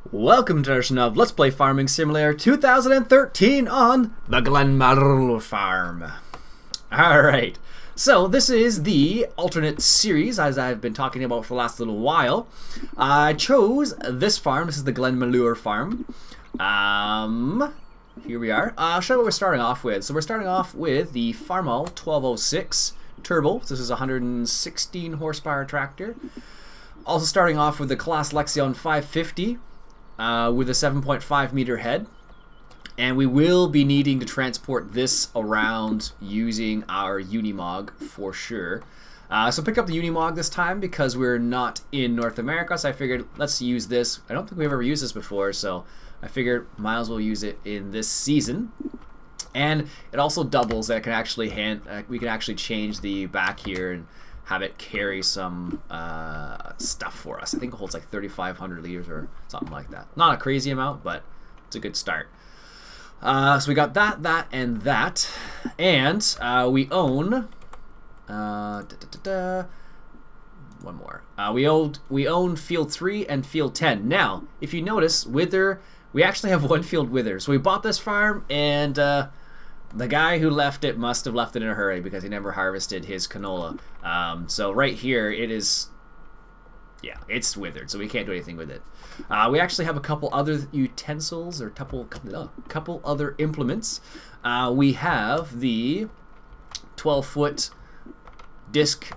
Welcome to our edition of Let's Play Farming Simulator 2013 on the Glenmalure farm. Alright, so this is the alternate series as I've been talking about for the last little while. I chose this farm. This is the Glenmalure farm. Here we are. I'll show you what we're starting off with. So we're starting off with the Farmall 1206 Turbo. This is a 116 horsepower tractor. Also starting off with the Claas Lexion 550 with a 7.5 meter head. And we will be needing to transport this around using our Unimog for sure. So pick up the Unimog this time because we're not in North America, so I figured let's use this. I don't think we've ever used this before, so I figured might as well use it in this season. And it also doubles that it can actually we can actually change the back here and have it carry some stuff for us. I think it holds like 3,500 liters or something like that. Not a crazy amount, but it's a good start. So we got that, and that. And we own... one more. We own Field 3 and Field 10. Now, if you notice, Wither... We actually have one field Wither. So we bought this farm, and the guy who left it must have left it in a hurry because he never harvested his canola. So right here, it is... Yeah, it's withered, so we can't do anything with it. We actually have a couple other utensils, or couple other implements. We have the 12-foot disc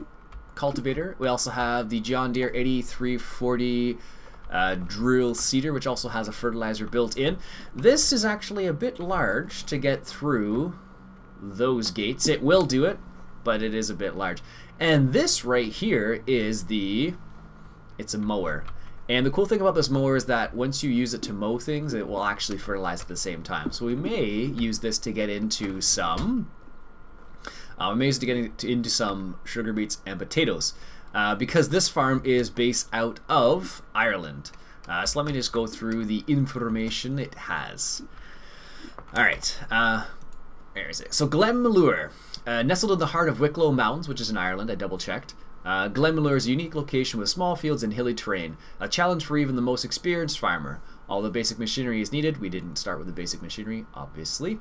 cultivator. We also have the John Deere 8340 drill seeder, which also has a fertilizer built in. This is actually a bit large to get through those gates. It will do it, but it is a bit large. And this right here is it's a mower. And the cool thing about this mower is that once you use it to mow things, it will actually fertilize at the same time. So we may use this to get into some some sugar beets and potatoes. Because this farm is based out of Ireland. So let me just go through the information it has. Alright, where is it? So Glenmalure, nestled in the heart of Wicklow Mountains, which is in Ireland, I double checked. Glenmalure is a unique location with small fields and hilly terrain, a challenge for even the most experienced farmer. All the basic machinery is needed. We didn't start with the basic machinery, obviously.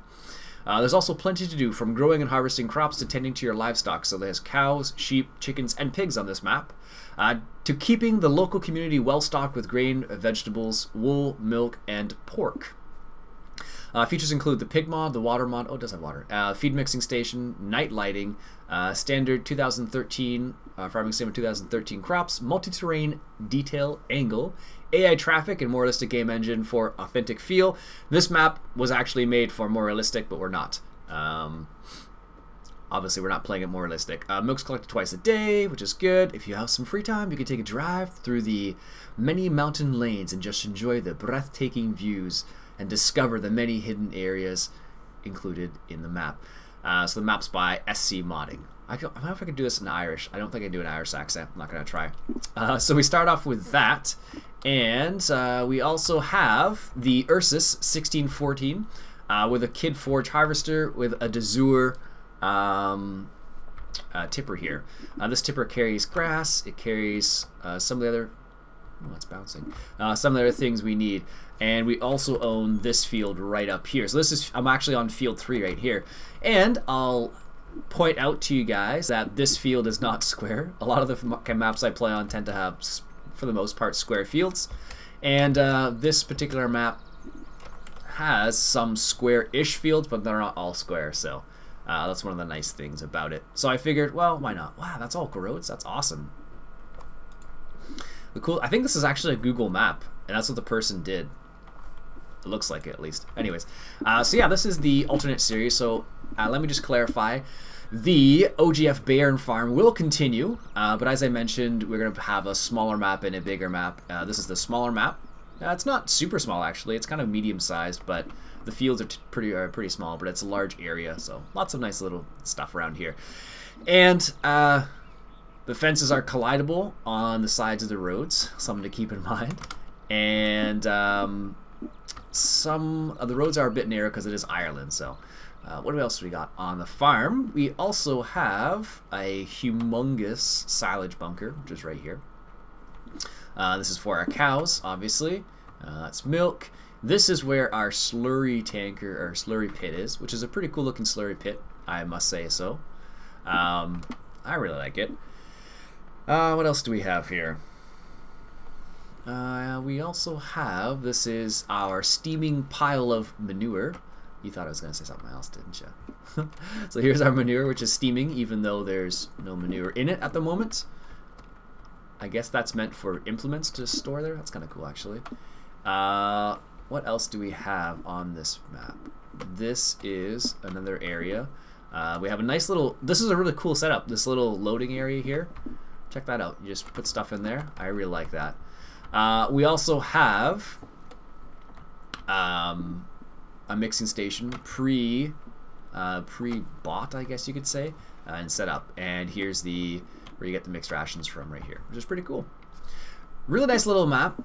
There's also plenty to do, from growing and harvesting crops to tending to your livestock. So there's cows, sheep, chickens, and pigs on this map. To keeping the local community well stocked with grain, vegetables, wool, milk, and pork. Features include the pig mod, the water mod, oh it does have water, feed mixing station, night lighting, standard 2013, Farming Sim 2013 crops, multi-terrain detail angle, AI traffic, and more realistic game engine for authentic feel. This map was actually made for more realistic, but we're not. Obviously, we're not playing it more realistic. Milk's collected twice a day, which is good. If you have some free time, you can take a drive through the many mountain lanes and just enjoy the breathtaking views and discover the many hidden areas included in the map. So the map's by SC Modding. I don't know if I can do this in Irish. I don't think I can do an Irish accent. I'm not going to try. So we start off with that. And we also have the Ursus 1614 with a Kid Forge harvester with a Dazur tipper here. This tipper carries grass. It carries some of the other... Oh, it's bouncing. Some of the other things we need. And we also own this field right up here. So this is... I'm actually on field 3 right here. And I'll point out to you guys that this field is not square. A lot of the maps I play on tend to have, for the most part, square fields. And this particular map has some square-ish fields, but they're not all square. So that's one of the nice things about it. So I figured, well, why not? Wow, that's all roads. That's awesome. I think this is actually a Google map, and that's what the person did. It looks like it, at least. Anyways, so yeah, this is the alternate series. So let me just clarify. The OGF Bayern farm will continue, but as I mentioned, we're going to have a smaller map and a bigger map. This is the smaller map. It's not super small, actually. It's kind of medium-sized, but the fields are pretty small, but it's a large area, so lots of nice little stuff around here. And the fences are collidable on the sides of the roads, something to keep in mind. And some of the roads are a bit narrow because it is Ireland. So what else do we got on the farm? We also have a humongous silage bunker, which is right here. This is for our cows, obviously. That's milk. This is where our slurry tanker or slurry pit is, which is a pretty cool looking slurry pit, I must say so. I really like it. What else do we have here? We also have, this is our steaming pile of manure. You thought I was going to say something else, didn't you? So here's our manure, which is steaming, even though there's no manure in it at the moment. I guess that's meant for implements to store there. That's kind of cool, actually. What else do we have on this map? This is another area. We have a nice little, this is a really cool setup, this little loading area here. Check that out. You just put stuff in there. I really like that. We also have a mixing station pre-bought, I guess you could say, and set up. And here's the where you get the mixed rations from right here, which is pretty cool. Really nice little map.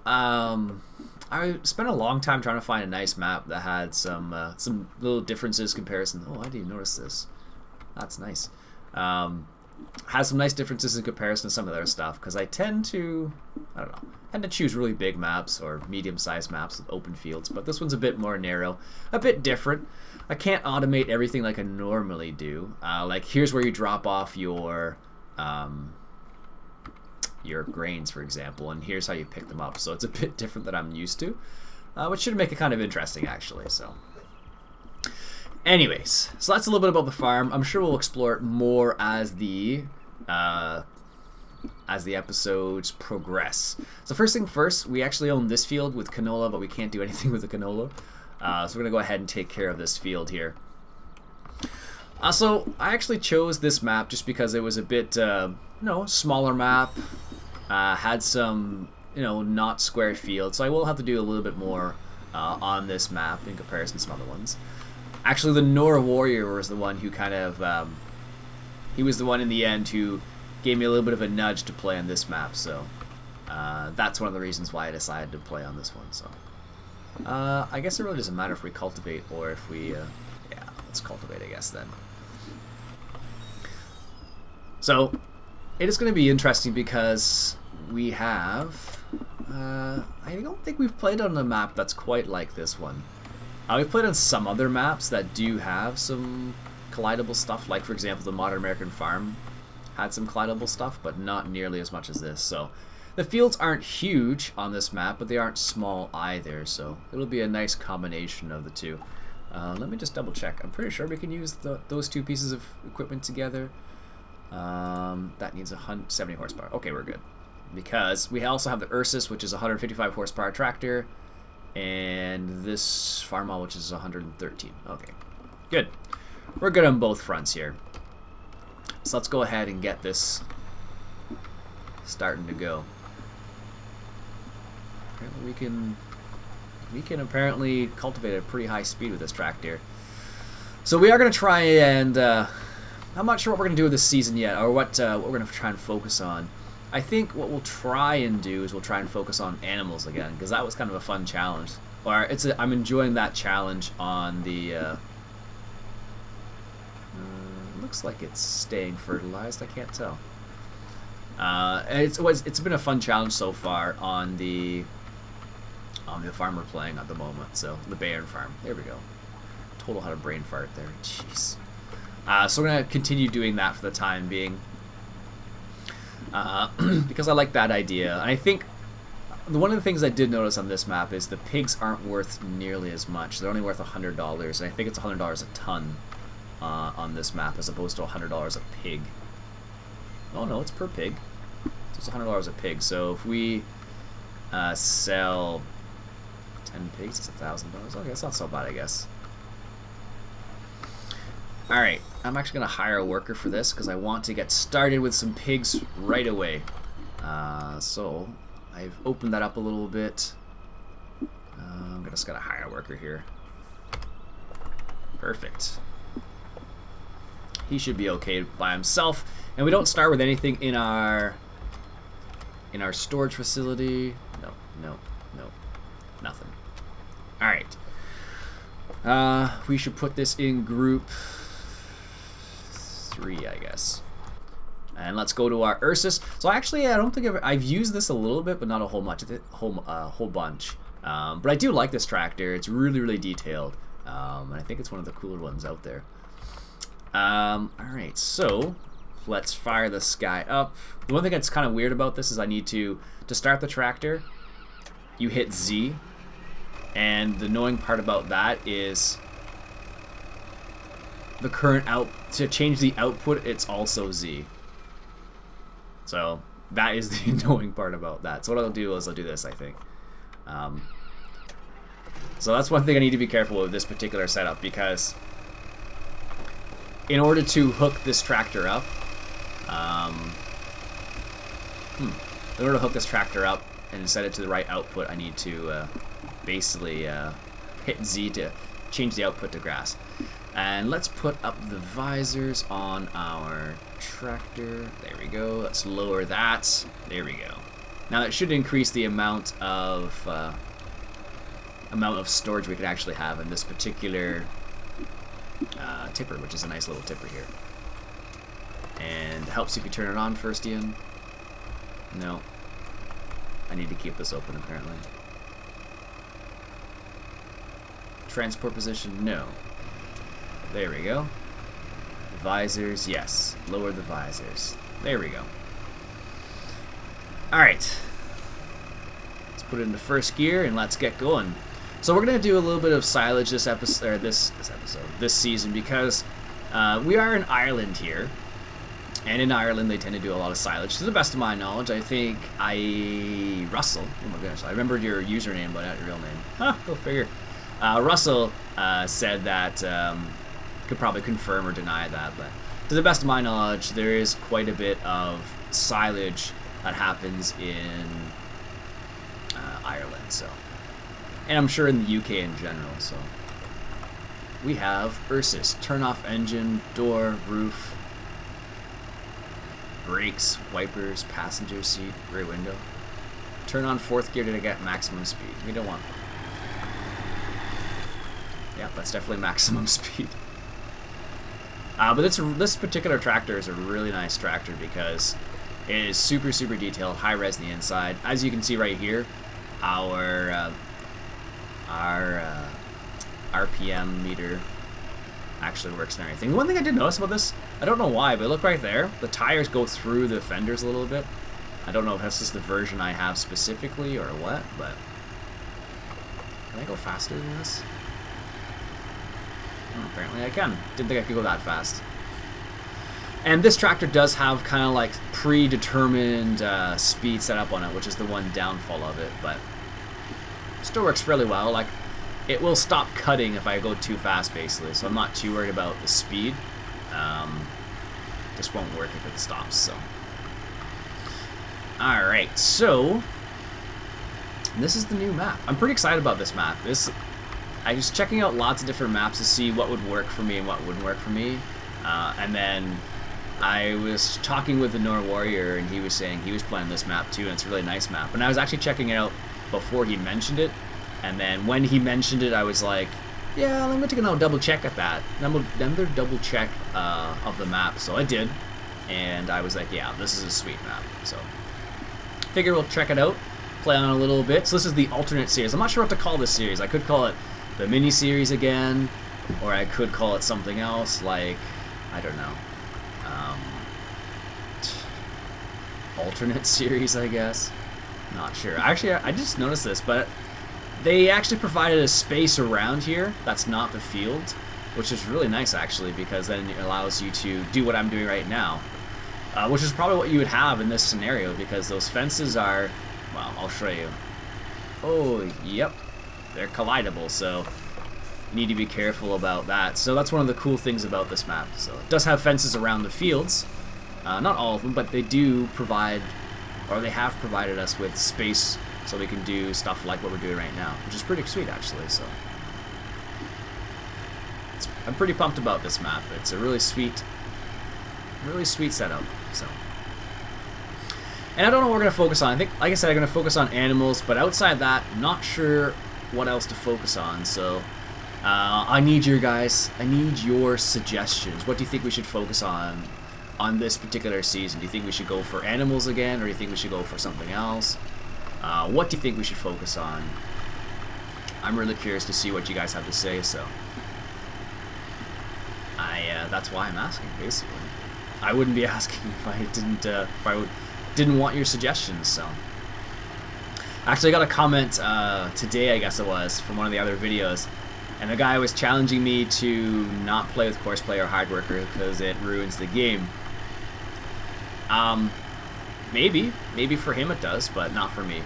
I spent a long time trying to find a nice map that had some little differences comparison. Oh, I didn't notice this. That's nice. Has some nice differences in comparison to some of their stuff, because I tend to, I don't know, tend to choose really big maps or medium-sized maps with open fields, but this one's a bit more narrow, a bit different. I can't automate everything like I normally do. Like here's where you drop off your grains, for example, and here's how you pick them up. So it's a bit different than I'm used to, which should make it kind of interesting, actually. So anyways, so that's a little bit about the farm. I'm sure we'll explore it more as the episodes progress. So first thing first, we actually own this field with canola, but we can't do anything with the canola. So we're going to go ahead and take care of this field here. So I actually chose this map just because it was a bit, smaller map. Had some, not square fields. So I will have to do a little bit more on this map in comparison to some other ones. Actually, the Nora Warrior was the one who kind of, he was the one in the end who gave me a little bit of a nudge to play on this map. So that's one of the reasons why I decided to play on this one. So I guess it really doesn't matter if we cultivate or if we, yeah, let's cultivate, I guess, then. So it is going to be interesting because we have, I don't think we've played on a map that's quite like this one. We've played on some other maps that do have some collidable stuff, like for example the Modern American Farm had some collidable stuff, but not nearly as much as this. So the fields aren't huge on this map, but they aren't small either, so it'll be a nice combination of the two. Let me just double check. I'm pretty sure we can use those two pieces of equipment together. That needs 170 horsepower. Okay, we're good. Because we also have the Ursus, which is a 155 horsepower tractor, and this Farmall, which is 113. Okay, good. We're good on both fronts here. So let's go ahead and get this starting to go. Apparently we can apparently cultivate at a pretty high speed with this tractor. So we are going to try and I'm not sure what we're going to do with this season yet, or what we're going to try and focus on. I think what we'll try and do is we'll try and focus on animals again, because that was kind of a fun challenge. Or I'm enjoying that challenge on the. Looks like it's staying fertilized. I can't tell. It's been a fun challenge so far on the farm we're playing at the moment. So the Bayern farm. There we go. Total had a brain fart there. Jeez. So we're gonna continue doing that for the time being. Because I like that idea. And I think one of the things I did notice on this map is the pigs aren't worth nearly as much. They're only worth $100, and I think it's $100 a ton on this map as opposed to $100 a pig. Oh no, it's per pig. So it's $100 a pig. So if we sell 10 pigs, it's $1,000. Okay, that's not so bad, I guess. Alright, I'm actually going to hire a worker for this because I want to get started with some pigs right away. So I've opened that up a little bit. I'm just going to hire a worker here. Perfect. He should be okay by himself. And we don't start with anything in our storage facility. No, nothing. Alright. We should put this in group 3, I guess. And let's go to our Ursus. So actually, I don't think I've used this a little bit, but not a whole bunch. But I do like this tractor. It's really, really detailed. And I think it's one of the cooler ones out there. Alright, so let's fire this guy up. The one thing that's kind of weird about this is I need to start the tractor, you hit Z. And the annoying part about that is the current to change the output, it's also Z. So that is the annoying part about that. So what I'll do is I'll do this, I think. So that's one thing I need to be careful with this particular setup, because in order to hook this tractor up, and set it to the right output, I need to basically hit Z to change the output to grass. And let's put up the visors on our tractor. There we go. Let's lower that. There we go. Now that should increase the amount of storage we could actually have in this particular tipper, which is a nice little tipper here. And it helps if you turn it on first, Iain. No. I need to keep this open apparently. Transport position, no. There we go. Visors, yes. Lower the visors. There we go. Alright. Let's put it into first gear and let's get going. So we're gonna do a little bit of silage this episode, or this season, because we are in Ireland here. And in Ireland they tend to do a lot of silage. To the best of my knowledge, I think Russell, oh my goodness, I remembered your username but not your real name. Huh, go figure. Russell said that, could probably confirm or deny that, but to the best of my knowledge, there is quite a bit of silage that happens in Ireland, so. And I'm sure in the UK in general, so. We have Ursus, turn off engine, door, roof, brakes, wipers, passenger seat, rear window. Turn on fourth gear to get maximum speed. We don't want that. Yeah, that's definitely maximum speed. But this particular tractor is a really nice tractor because it is super, super detailed, high res on the inside. As you can see right here, our RPM meter actually works and everything. One thing I did notice about this, I don't know why, but look right there, the tires go through the fenders a little bit. I don't know if that's just the version I have specifically or what, but can I go faster than this? Oh, apparently I can. Didn't think I could go that fast. And this tractor does have kind of like predetermined speed set up on it, which is the one downfall of it, but still works fairly well. Like, it will stop cutting if I go too fast, basically, so I'm not too worried about the speed. Just won't work if it stops, so. Alright, so this is the new map. I'm pretty excited about this map. I was checking out lots of different maps to see what would work for me and what wouldn't work for me. And then I was talking with the Nor Warrior, and he was saying he was playing this map too, and it's a really nice map. And I was actually checking it out before he mentioned it. And then when he mentioned it, I was like, yeah, I'm going to take a double check at that. Another double check of the map. So I did. And I was like, yeah, this is a sweet map. So figure we'll check it out, play on it a little bit. So this is the alternate series. I'm not sure what to call this series. I could call it the mini series again, or I could call it something else, like, I don't know, alternate series, I guess. Not sure. Actually, I just noticed this, but they actually provided a space around here that's not the field, which is really nice actually, because then it allows you to do what I'm doing right now, which is probably what you would have in this scenario, because those fences are, well, I'll show you. Oh, yep. They're collidable, so you need to be careful about that. So that's one of the cool things about this map. So it does have fences around the fields. Not all of them, but they do provide, or they have provided us with space so we can do stuff like what we're doing right now, which is pretty sweet actually. So I'm pretty pumped about this map. It's a really sweet setup. So. And I don't know what we're going to focus on. I think, like I said, I'm going to focus on animals, but outside that, not sure what else to focus on. So I need your suggestions. What do you think we should focus on this particular season? Do you think we should go for animals again, or do you think we should go for something else? What do you think we should focus on? I'm really curious to see what you guys have to say, so that's why I'm asking, basically. I wouldn't be asking if I didn't want your suggestions, so. Actually, I got a comment today, I guess it was, from one of the other videos, and the guy was challenging me to not play with Course Play or Hard Worker because it ruins the game. Maybe for him it does, but not for me.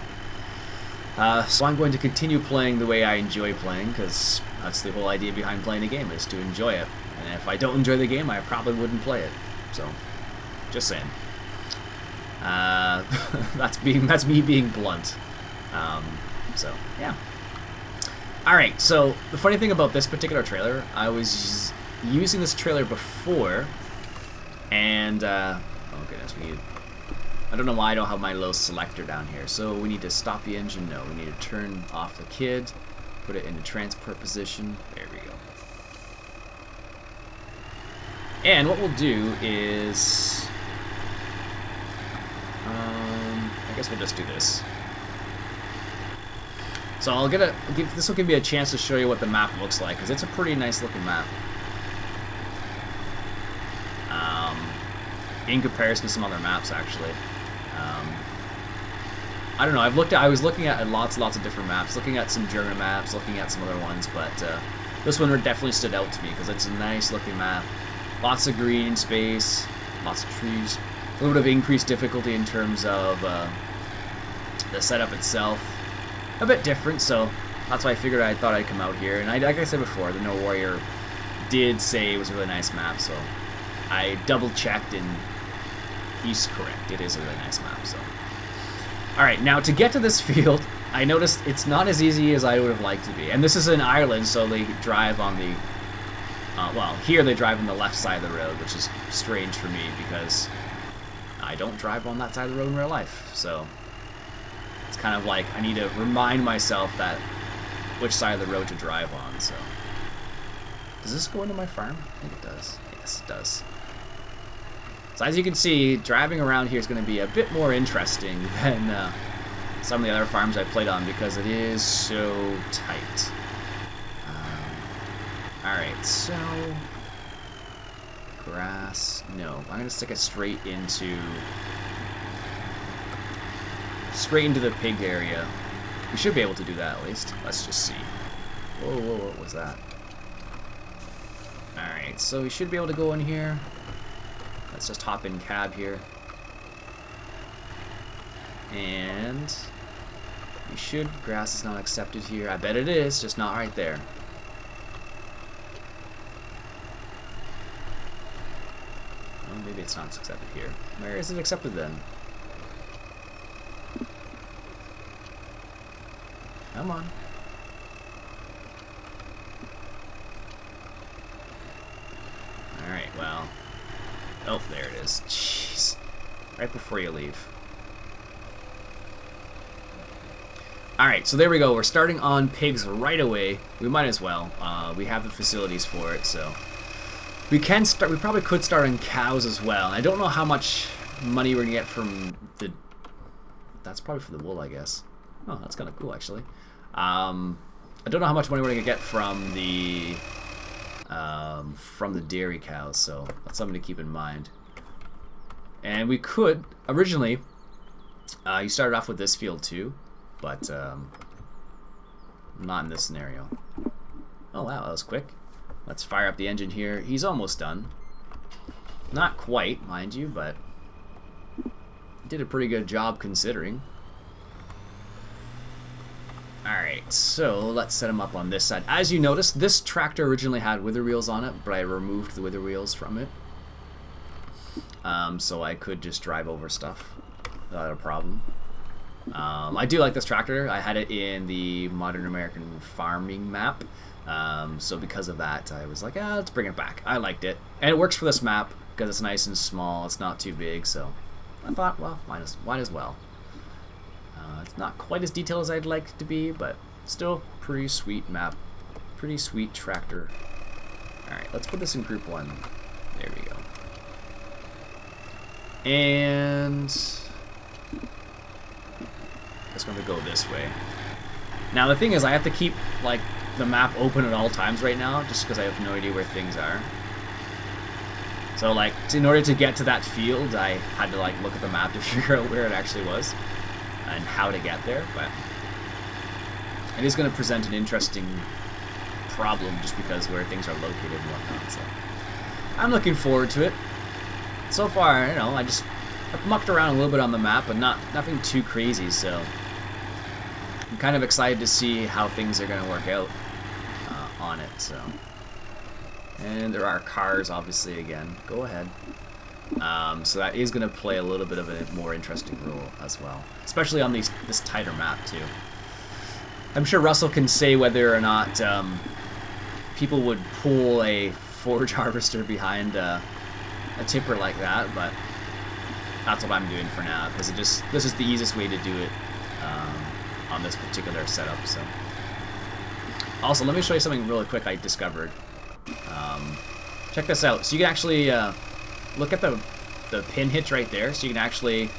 So I'm going to continue playing the way I enjoy playing, because that's the whole idea behind playing a game, is to enjoy it. And if I don't enjoy the game, I probably wouldn't play it. So, just saying. That's me being blunt. So, yeah. Alright, so the funny thing about this particular trailer, I was using this trailer before, and, oh goodness, I don't know why I don't have my little selector down here. So we need to stop the engine. No, we need to turn off the kid, put it into transport position. There we go. And what we'll do is, I guess we'll just do this. So this will give me a chance to show you what the map looks like, because it's a pretty nice looking map. In comparison to some other maps, actually. I don't know. I was looking at lots of different maps, looking at some German maps, looking at some other ones, but this one definitely stood out to me because it's a nice looking map. Lots of green space, lots of trees, a little bit of increased difficulty in terms of the setup itself. A bit different, so that's why I thought I'd come out here. And like I said before, the No Warrior did say it was a really nice map, so I double checked and he's correct. It is a really nice map, so. Alright, now to get to this field, I noticed it's not as easy as I would have liked to be. And this is in Ireland, so they drive on the, well, here they drive on the left side of the road, which is strange for me because I don't drive on that side of the road in real life. So it's kind of like I need to remind myself that which side of the road to drive on, so. Does this go into my farm? I think it does. Yes, it does. So as you can see, driving around here is going to be a bit more interesting than some of the other farms I played on because it is so tight. Alright, so grass. No, I'm going to stick it straight into the pig area. We should be able to do that at least. Let's just see. Whoa, what was that? Alright, so we should be able to go in here. Let's just hop in cab here. And we should, grass is not accepted here. I bet it is, just not right there. Oh, maybe it's not accepted here. Where is it accepted then? Come on. Alright, well. Oh, there it is. Jeez. Right before you leave. Alright, so there we go. We're starting on pigs right away. We might as well. We have the facilities for it, so. We can start. We probably could start on cows as well. I don't know how much money we're going to get from the... That's probably for the wool, I guess. Oh, that's kind of cool, actually. I don't know how much money we're going to get from the dairy cows, so that's something to keep in mind. And we could, originally, you started off with this field too, but not in this scenario. Oh wow, that was quick. Let's fire up the engine here. He's almost done. Not quite, mind you, but did a pretty good job considering. Alright, so let's set him up on this side. As you notice, this tractor originally had wither wheels on it, but I removed the wither wheels from it. So I could just drive over stuff without a problem. I do like this tractor. I had it in the Modern American Farming map. So because of that, I was like, let's bring it back. I liked it. And it works for this map because it's nice and small. It's not too big, so I thought, well, might as well. It's not quite as detailed as I'd like it to be, but still pretty sweet map. Pretty sweet tractor. Alright, let's put this in group 1. There we go. And it's going to go this way. Now the thing is, I have to keep like the map open at all times right now, just because I have no idea where things are. So like, in order to get to that field, I had to like look at the map to figure out where it actually was and how to get there. But it is going to present an interesting problem just because where things are located and whatnot. So I'm looking forward to it. So far, you know, I've mucked around a little bit on the map, but nothing too crazy. So I'm kind of excited to see how things are going to work out on it. So, and there are cars, obviously. Again, go ahead. So that is going to play a little bit of a more interesting role as well, especially on this tighter map too. I'm sure Russell can say whether or not people would pull a forage harvester behind a tipper like that, but that's what I'm doing for now because this is the easiest way to do it on this particular setup. So, also let me show you something really quick I discovered. Check this out. So you can actually look at the pin hitch right there. So you can actually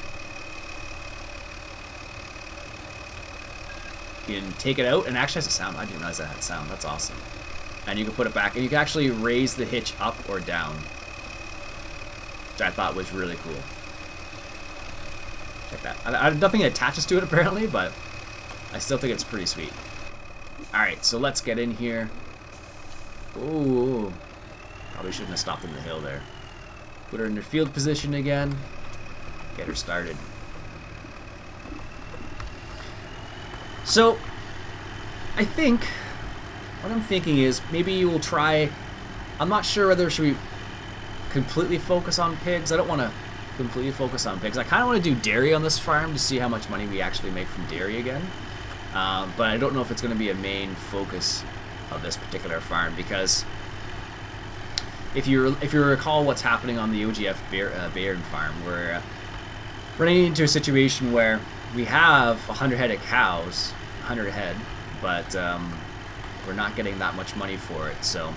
take it out, and it actually has a sound. I didn't realize that had sound. That's awesome. And you can put it back, and you can actually raise the hitch up or down, which I thought was really cool. Check that. Nothing attaches to it apparently, but I still think it's pretty sweet. Alright, so let's get in here. Ooh. Probably shouldn't have stopped in the hill there. Put her in her field position again. Get her started. So, I think, what I'm thinking is maybe we'll try, I'm not sure whether should we completely focus on pigs. I don't want to completely focus on pigs. I kind of want to do dairy on this farm to see how much money we actually make from dairy again. But I don't know if it's going to be a main focus of this particular farm because if you recall what's happening on the OGF Bayern farm, we're running into a situation where we have 100 head of cows, 100 head, but we're not getting that much money for it. So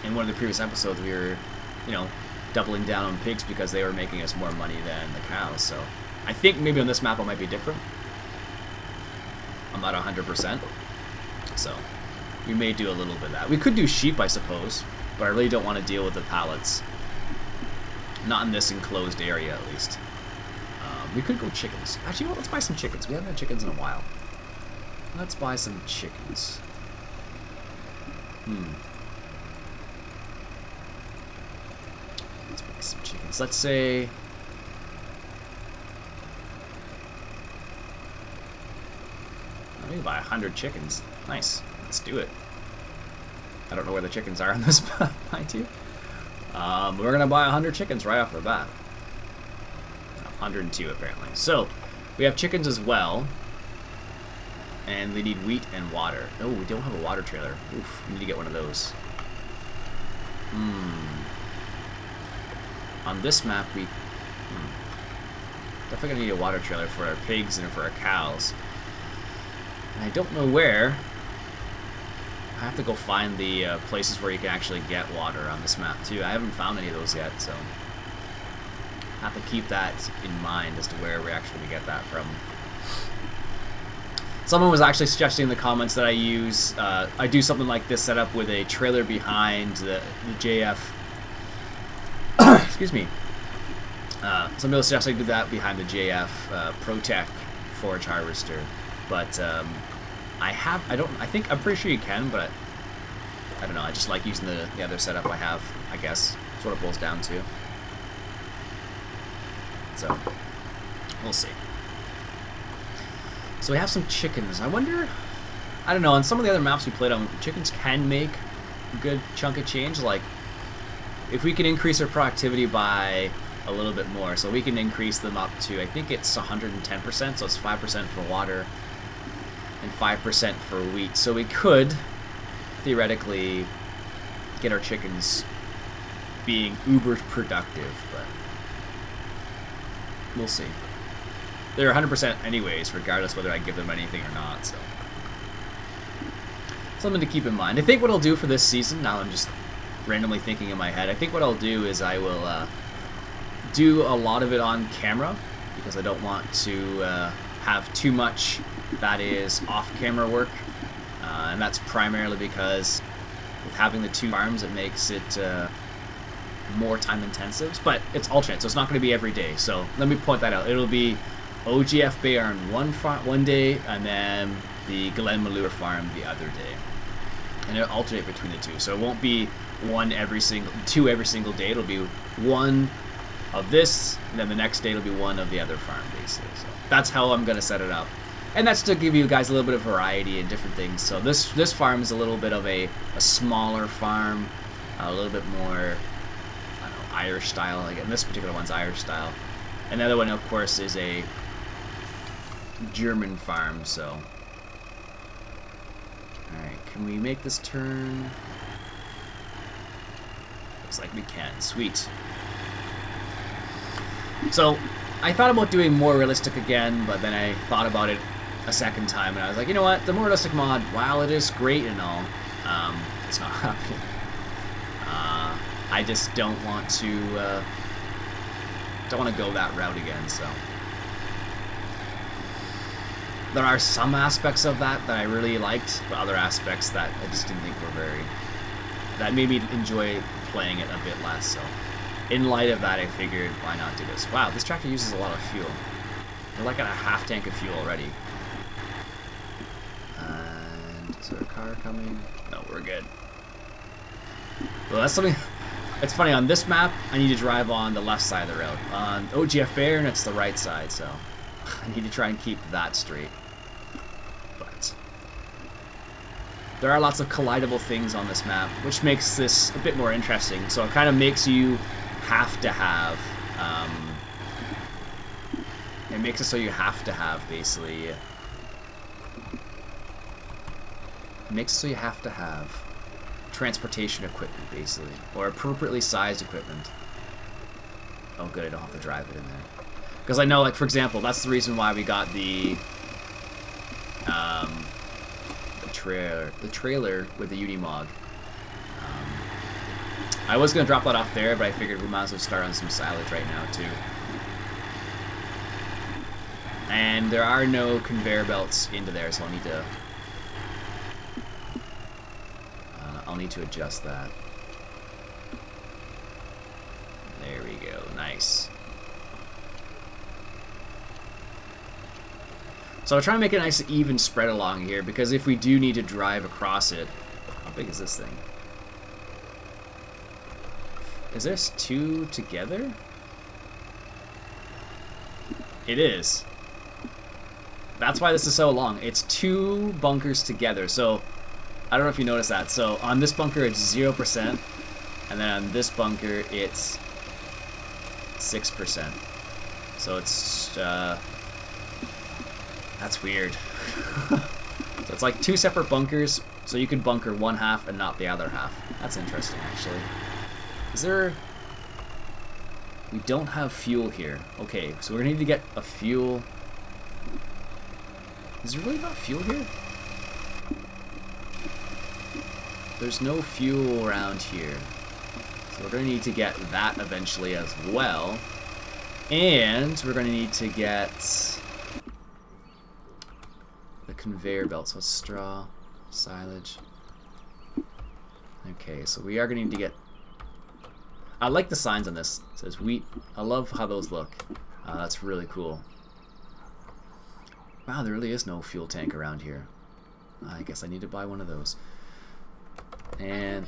in one of the previous episodes we were, you know, doubling down on pigs because they were making us more money than the cows. So I think maybe on this map it might be different. I'm not 100%. So we may do a little bit of that. We could do sheep, I suppose, but I really don't want to deal with the pallets. Not in this enclosed area, at least. We could go chickens. Actually, well, let's buy some chickens. We haven't had chickens in a while. Let's buy some chickens. Let's buy some chickens. Let's say... I'm going to buy 100 chickens. Nice. Let's do it. I don't know where the chickens are on this map, mind you. We're going to buy 100 chickens right off the bat. 102 apparently. So, we have chickens as well. And they need wheat and water. Oh, we don't have a water trailer. Oof, we need to get one of those. On this map, we... definitely going to need a water trailer for our pigs and for our cows. And I don't know where. I have to go find the places where you can actually get water on this map too. I haven't found any of those yet, so I have to keep that in mind as to where we actually get that from. Someone was actually suggesting in the comments that I do something like this setup with a trailer behind the JF. Excuse me. Somebody was suggesting I do that behind the JF ProTech forage harvester, but I'm pretty sure you can, but I don't know. I just like using the other setup I have, I guess. That's what it boils down to. So, we'll see. So we have some chickens. I wonder, I don't know, on some of the other maps we played on, chickens can make a good chunk of change. Like, if we can increase their productivity by a little bit more, so we can increase them up to, I think it's 110%, so it's 5% for water and 5% for wheat. So we could theoretically get our chickens being uber productive, but we'll see. They're 100% anyways, regardless whether I give them anything or not, so something to keep in mind. I think what I'll do for this season, now I'm just randomly thinking in my head, I think what I'll do is I will do a lot of it on camera, because I don't want to have too much that is off-camera work, and that's primarily because with having the 2 farms, it makes it more time-intensive, but it's alternate, so it's not going to be every day. So let me point that out. It'll be OGF Bayern one day, and then the Glenmalure farm the other day, and it'll alternate between the 2. So it won't be 2 every single day. It'll be 1 of this, and then the next day it'll be 1 of the other farm, basically. So that's how I'm going to set it up, and that's to give you guys a little bit of variety and different things. So this farm is a little bit of a smaller farm, a little bit more, I don't know, Irish style. Again, this particular one's Irish style, and the other one, of course, is a German farm. So, all right, can we make this turn? Looks like we can. Sweet. So I thought about doing more realistic again, but then I thought about it a second time, and I was like, you know what? The more realistic mod, while it is great and all, it's not happening. I just don't want to go that route again. So there are some aspects of that I really liked, but other aspects that I just didn't think were that made me enjoy playing it a bit less. So in light of that, I figured, why not do this? Wow, this tractor uses a lot of fuel. We're like at a half tank of fuel already. And is there a car coming? No, we're good. Well, that's something. It's funny, on this map, I need to drive on the left side of the road. On OGF Bayern, it's the right side, so I need to try and keep that straight. But there are lots of collidable things on this map, which makes this a bit more interesting. So it kind of makes you have to have, it makes it so you have to have, basically, it makes it so you have to have transportation equipment, basically, or appropriately sized equipment. Oh good, I don't have to drive it in there. Because I know, like, for example, that's the reason why we got the trailer with the Unimog. I was going to drop that off there, but I figured we might as well start on some silage right now, too. And there are no conveyor belts into there, so I'll need to adjust that. There we go. Nice. So I'll try and make a nice even spread along here, because if we do need to drive across it... How big is this thing? Is this 2 together? It is. That's why this is so long. It's 2 bunkers together. So I don't know if you noticed that. So on this bunker it's 0%, and then on this bunker it's 6%. So it's that's weird. So it's like 2 separate bunkers, so you could bunker one half and not the other half. That's interesting, actually. Is there... We don't have fuel here. Okay, so we're gonna need to get a fuel... Is there really not fuel here? There's no fuel around here. So we're gonna need to get that eventually as well. And we're gonna need to get the conveyor belt. So it's straw, silage. Okay, so we are gonna need to get... I like the signs on this. It says wheat. I love how those look. That's really cool. Wow, there really is no fuel tank around here. I guess I need to buy one of those. And...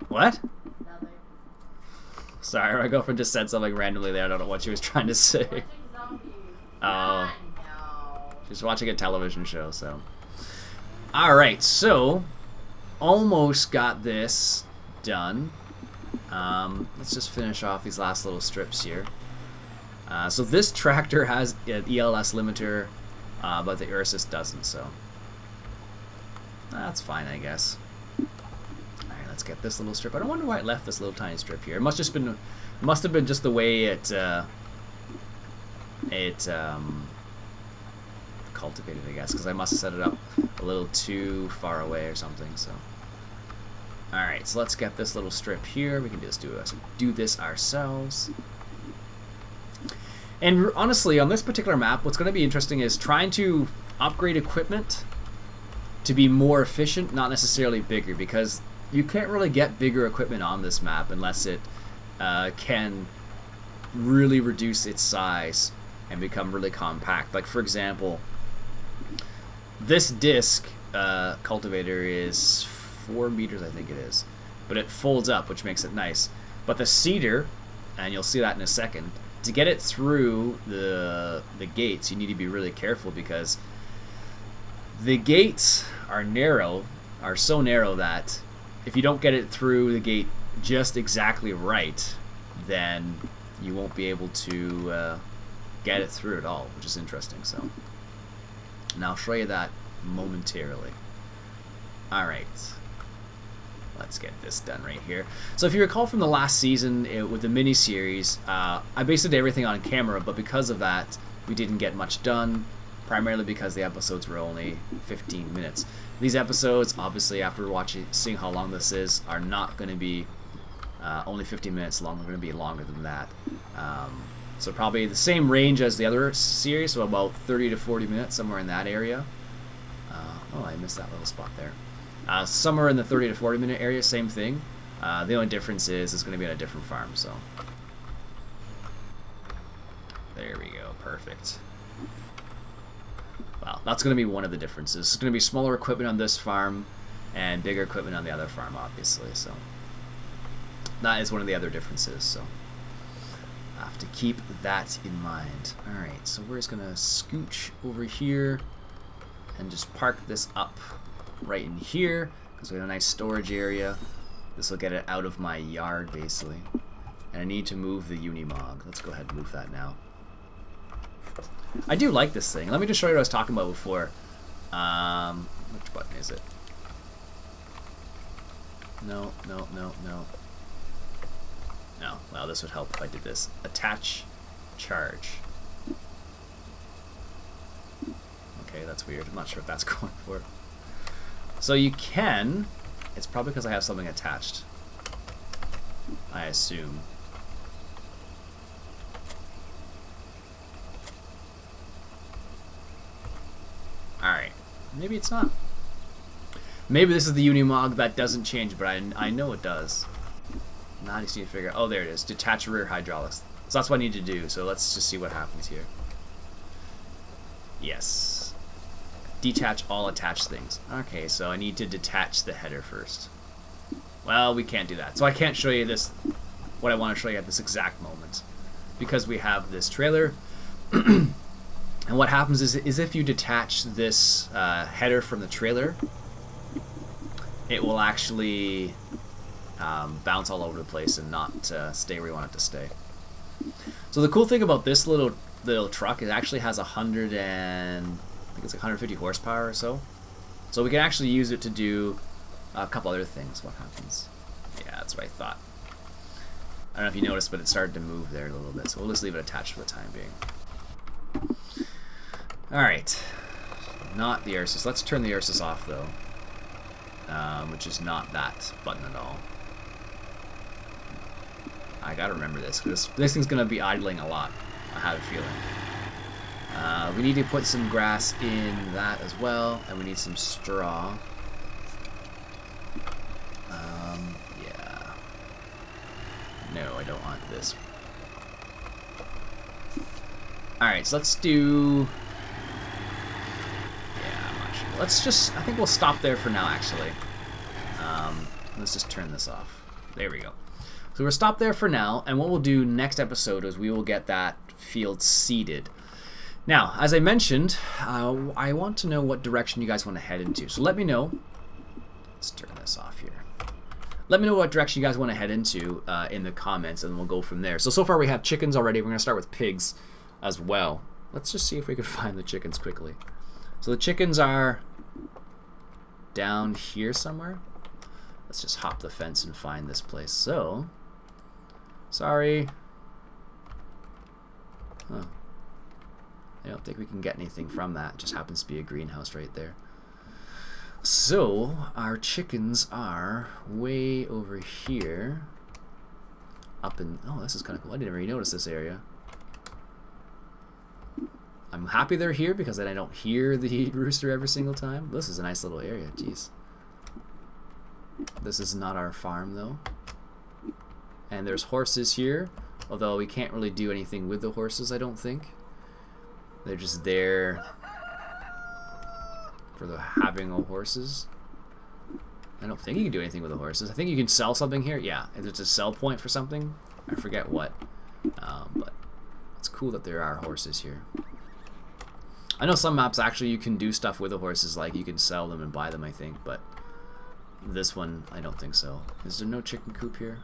What? Sorry, my girlfriend just said something randomly there. I don't know what she was trying to say. Oh. She's watching a television show, so... Alright, so... Almost got this done. Let's just finish off these last little strips here. So this tractor has an ELS limiter, but the Ursus doesn't, so that's fine, I guess. Alright, let's get this little strip. I don't wonder why it left this little tiny strip here. It must have been just the way it cultivated, I guess, because I must have set it up a little too far away or something. So alright, so let's get this little strip here. We can just do this ourselves. And honestly, on this particular map, what's going to be interesting is trying to upgrade equipment to be more efficient, not necessarily bigger, because you can't really get bigger equipment on this map unless it can really reduce its size and become really compact. Like, for example, this disc cultivator is 4 meters, I think it is, but it folds up, which makes it nice. But the seeder, and you'll see that in a second, to get it through the gates, you need to be really careful, because the gates are so narrow that if you don't get it through the gate just exactly right, then you won't be able to get it through at all, which is interesting. So, and I'll show you that momentarily. Alright, let's get this done right here. So if you recall from the last season with the mini-series, I based everything on camera, but because of that, we didn't get much done, primarily because the episodes were only 15 minutes. These episodes, obviously, after seeing how long this is, are not going to be only 15 minutes long. They're going to be longer than that. So probably the same range as the other series, so about 30 to 40 minutes, somewhere in that area. Oh, I missed that little spot there. Somewhere in the 30 to 40 minute area, same thing. The only difference is it's going to be on a different farm. So there we go, perfect. Well, that's going to be one of the differences. It's going to be smaller equipment on this farm and bigger equipment on the other farm, obviously. So that is one of the other differences. So I have to keep that in mind. All right, so we're just going to scooch over here and just park this up right in here, because we have a nice storage area. This will get it out of my yard, basically. And I need to move the Unimog. Let's go ahead and move that now. I do like this thing. Let me just show you what I was talking about before. Which button is it? No. Well, this would help if I did this. Attach charge. Okay, that's weird. I'm not sure what that's going for. So you can... It's probably because I have something attached, I assume. Alright. Maybe it's not. Maybe this is the Unimog that doesn't change, but I know it does. Now I just need to figure out... Oh, there it is. Detach rear hydraulics. So that's what I need to do. So let's just see what happens here. Yes. Detach all attached things. Okay, so I need to detach the header first. Well, we can't do that. So I can't show you this, what I want to show you at this exact moment, because we have this trailer. And what happens is if you detach this header from the trailer, it will actually bounce all over the place and not stay where you want it to stay. So the cool thing about this little truck, it actually has 100 and I think it's like 150 horsepower or so. So we can actually use it to do a couple other things. What happens? Yeah, that's what I thought. I don't know if you noticed, but it started to move there a little bit. So we'll just leave it attached for the time being. Alright. Not the Ursus. Let's turn the Ursus off, though. Which is not that button at all. I gotta remember this, because this thing's gonna be idling a lot. I have a feeling. We need to put some grass in that as well, and we need some straw. Yeah. No, I don't want this. Alright, so let's do... Yeah, I'm not sure. Let's just... I think we'll stop there for now, actually. Let's just turn this off. There we go. So we'll stop there for now, and what we'll do next episode is we will get that field seeded. Now, as I mentioned, I want to know what direction you guys want to head into. So let me know. Let's turn this off here. Let me know what direction you guys want to head into in the comments, and we'll go from there. So far we have chickens already. We're going to start with pigs as well. Let's just see if we can find the chickens quickly. So the chickens are down here somewhere. Let's just hop the fence and find this place. So, sorry. Huh. I don't think we can get anything from that. It just happens to be a greenhouse right there. So, our chickens are way over here. Up in... Oh, this is kind of cool. I didn't really notice this area. I'm happy they're here because then I don't hear the rooster every single time. This is a nice little area. Jeez. This is not our farm though. And there's horses here, although we can't really do anything with the horses, I don't think. They're just there for the having of horses. I don't think you can do anything with the horses. I think you can sell something here. Yeah, it's a sell point for something. I forget what. But it's cool that there are horses here. I know some maps actually you can do stuff with the horses, like you can sell them and buy them, I think, but this one I don't think so. Is there no chicken coop here?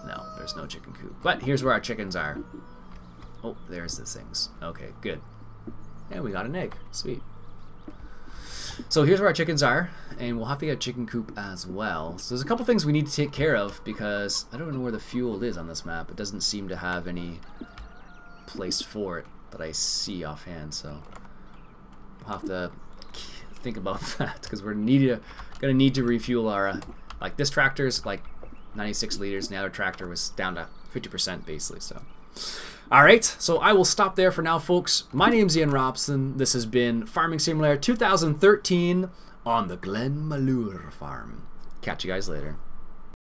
No, there's no chicken coop. But here's where our chickens are. Oh, there's the things. Okay, good. And we got an egg. Sweet. So here's where our chickens are, and we'll have to get a chicken coop as well. So there's a couple things we need to take care of because I don't know where the fuel is on this map. It doesn't seem to have any place for it that I see offhand, so we'll have to think about that because we're gonna need to refuel our like this tractor's like 96 liters, and the other tractor was down to 50% basically. So alright, so I will stop there for now, folks. My name's Iain Robson. This has been Farming Simulator 2013 on the Glenmalure farm. Catch you guys later.